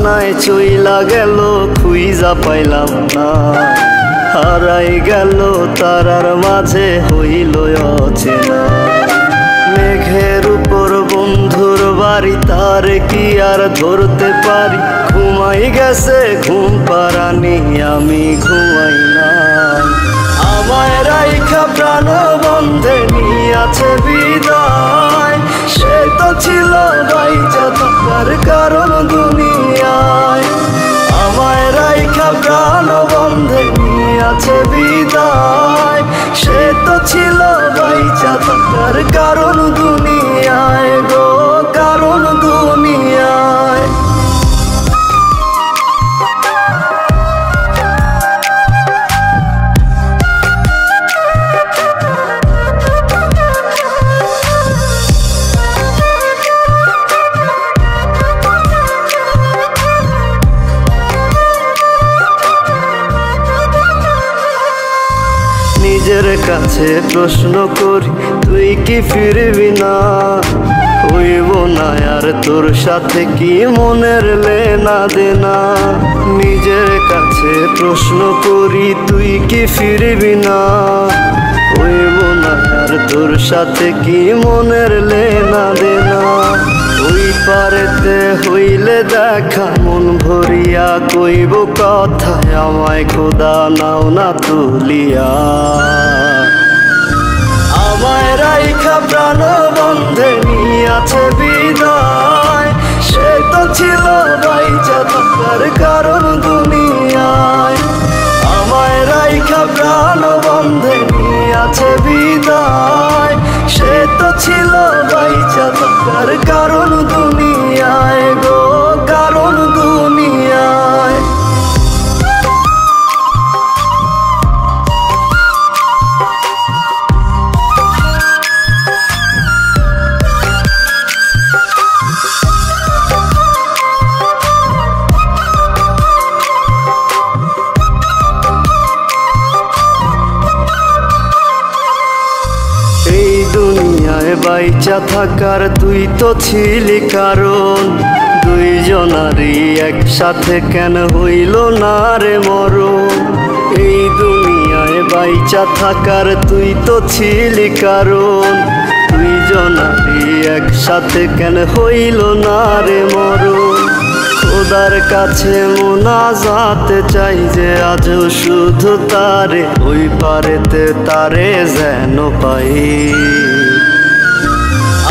নাই চইলা গেল খুইজা পাইলাম না হারাই গেল তারার মাঝে হইল অচেনা মেঘের উপর বন্ধুর বাড়ি তার কি আর ধরতে পারি ঘুমাই গেছে ঘুম পারানি আমি ঘুমাই না আমায় রাইখা প্রাণ বন্ধে নিয়াছে বিদায় সে তো ছিল বাইচা থাকার কারণ দুনিয়ায় আমায় রাইখা প্রাণ বন্ধে নিয়াছে বিদায় সে তো ছিল বাইচা থাকার কারণ দুনিয়ায় গো কারণ দুনিয়ায় নিজের কাছে প্রশ্ন করি তুই কি ফিরবি না হইব না আর তোর সাথে কি মনের লেনা দেনা নিজের কাছে প্রশ্ন করি তুই কি ফিরবি না হইব না আর তোর সাথে কি মনের লেনা দেনা ওই পারেতে হইলে দেখা মন ভরিয়া কইব কথা আমায় খোদা নাও না তুলিয়া আমায় রাইখা প্রাণ বন্ধে নিয়াছে বিদায় সে তো ছিল বাইচা থাকার কারণ দুনিয়ায় আমায় রাইখা প্রাণ বন্ধে নিয়াছে বিদায় সে তো ছিল বাইচা থাকার কারণ দুনিয়ায় গো কারণ দুনিয়ায় দুনিয়ায় বাইচা থাকার তুই তো ছিলি কারণ দুইজনারই একসাথে কেন হইল না রে মরণ এই দুনিয়ায় বাইচা থাকার তুই তো ছিলি কারণ দুইজনারই একসাথে কেন হইল না রে মরণ খোদার কাছে মোনাজাত চাই যে আজও শুধু তারে ওই পারেতে তারে যেন পাই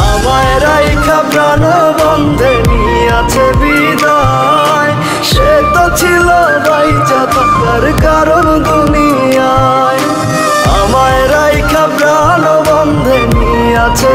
আমায় রাইখা প্রাণ বন্ধে নিয়াছে বিদায় সে তো ছিল বাইচা থাকার কারণ দুনিয়ায় আমায় রাইখা প্রাণ বন্ধে নিয়াছে